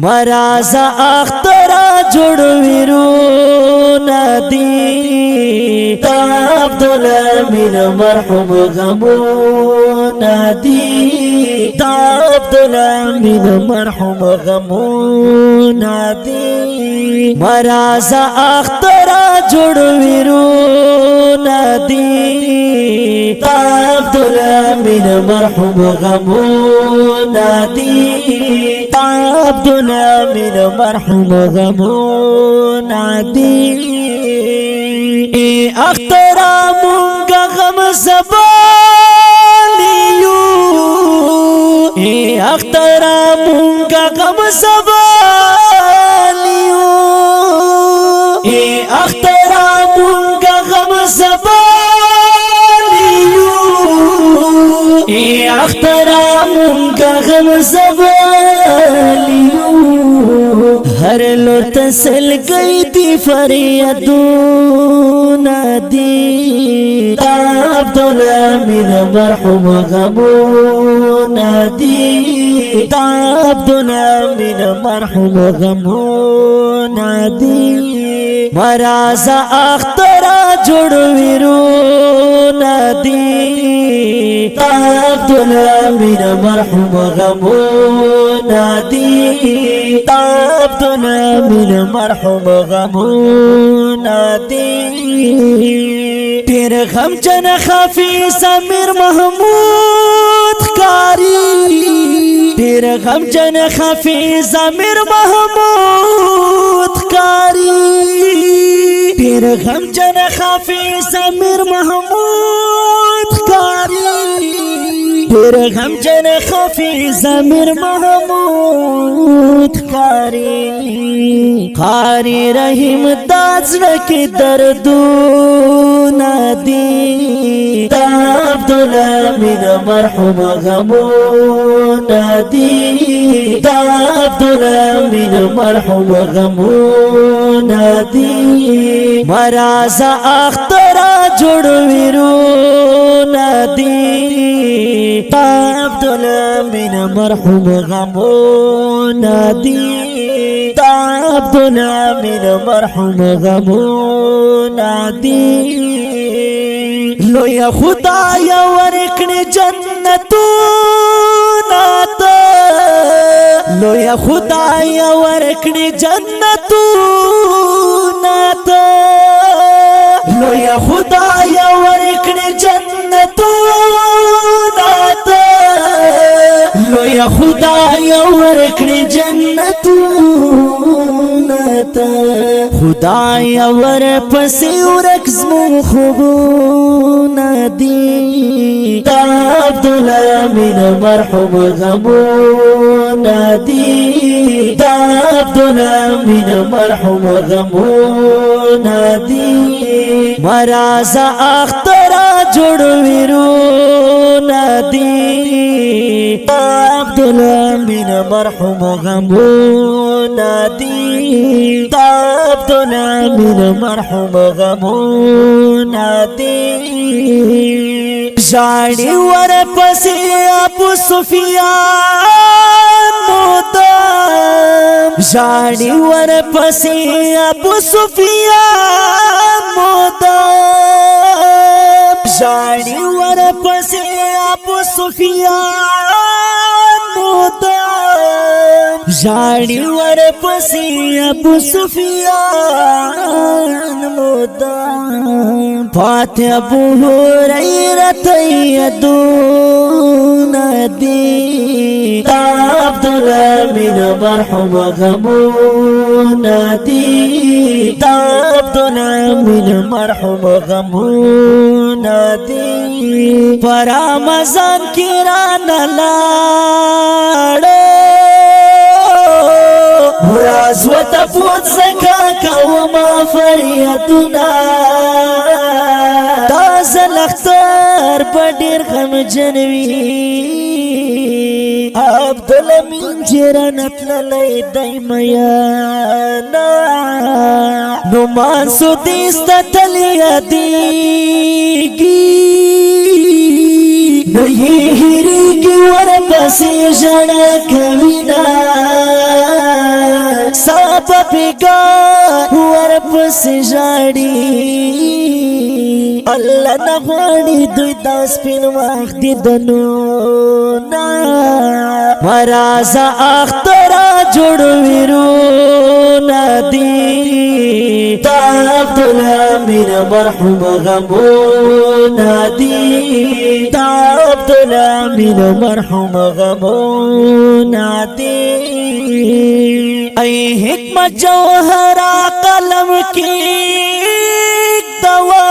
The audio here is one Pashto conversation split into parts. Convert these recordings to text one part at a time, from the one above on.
مرازا اخترا جوړ ویرو ندی تا عبدالامین مرحوم غمو ندی تا عبدالامین مرحوم غمو ندی مرازا اخترا جوړ ویرو ندی تا عبدالامین مرحوم غمو ندی تا عبدالامین مرحوم غمو ندی اخترا مونگا غم زبانیو اخترا مونگا غم زبانیو اخترا مونگا غم زبانیو اخترا مونگا غم زبانیو ہر لو تسل گئی دی فریادون دی تا عبدالامین مرحوم غمون دی تا عبدالامین مرحوم غمون دی مرازا اخترا جوړ ویرون دی تا عبدالامین مرحوم غمون دی تا عبدالامین مرحوم غمون دی پیر غمجن خافی سمیر محمود کاری پیر غمجن خافی سمیر محمود کاری پیر غمجن خافی سمیر محمود کاری پیر غمجن خافی سمیر محمود کاری قاری رحیم دازرک دردون دی تا عبدالامین مرحوم غمون دی تا عبدالامین مرحوم غمون دی مرازا اخترا جوړ ویرون دی تا عبدالامین مرحوم غمون دی تا عبدالامین مرحوم غمون دی لویا خدایا ورکړي جنتونه ته لویا خدایا ورکړي جنتونه ته لویا خدایا ورکړي جنتونه ته لویا خدایا ورکړي جنتونه ته خدایا ور پسې ورک زمو خوبونه دی تا عبدالامین مرحوم غمونه دی تا عبدالامین مرحوم غمونه دی مرازا اخترا جوړ ویرونه دی تا عبدالامین مرحوم غمونه دی تا عبدالامین مرحوم غمونه دی ژاړي ورپسې ابو سفیان مدام ژاړي ورپسې ابو سفیان مدام ژاړي ورپسې ابو سفیان مدام ژاړي ورپسې ابو سفیان مدام پات ابو هريره یدون دی تا عبدالامین مرحوم غمون دی تا عبدالامین مرحوم غمون دی پر رمضان کی رانا لاړو راز و تفوت زکا کوما فریادنا تازل اختار پدیر غم جنوی عبدالامین جرانت للی دیمیانا نمان سو دیستا تلیا دیگی نہیں ہیری کی ورپسی جڑا کوینا ببگان ورپس جاڑی اللہ نغاڑی دوی دا سپین وقت دی دنونا مرازا اخترا جوڑ ویرونا دی دا عبدالامین مرحوم غمونا دی دا عبدالامین مرحوم غمونا دی ای حکمت جوہرہ قلم کی دوا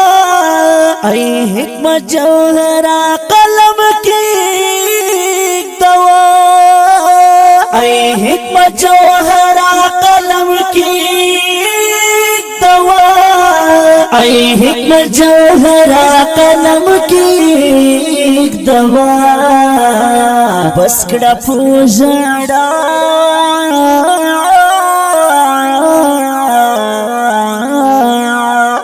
ای حکمت جوہرہ قلم کی دوا ای حکمت جوہرہ قلم کی دوا ای حکمت جوہرہ قلم کی دوا بس کڑا پوزڑا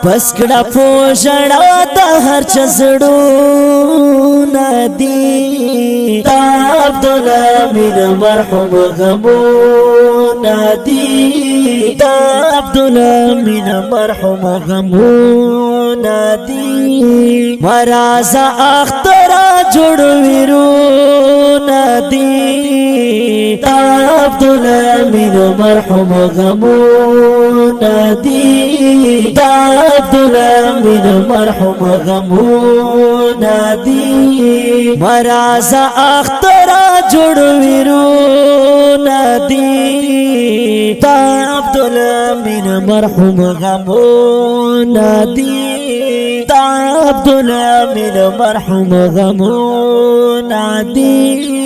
بس کڑا پوزڑا دا ہر چزڑو ندی دا عبدالامین مرحوم غمونا دی دا عبدالامین مرحوم غمونا دی مرازا اخترا جوڑ ویرونا دی دا عبدالامین مرحوم غمونا دی دا عبدالامین مرحوم غمونا دی مرازا اخترا جوڑ ویرونا دی دا عبدالامین مرحوم غمونا دی دا عبدالامین مرحوم غمونا دی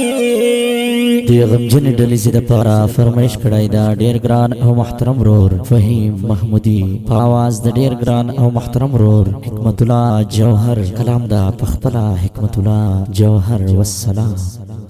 دی غمجن ډلې زده پارا فرمایش کړای دا ډیر ګران او محترم رور فهیم محمودی په आवाज د ډیر ګران او محترم رور حکمت الله جوهر کلام دا پخپلا حکمت الله جوهر والسلام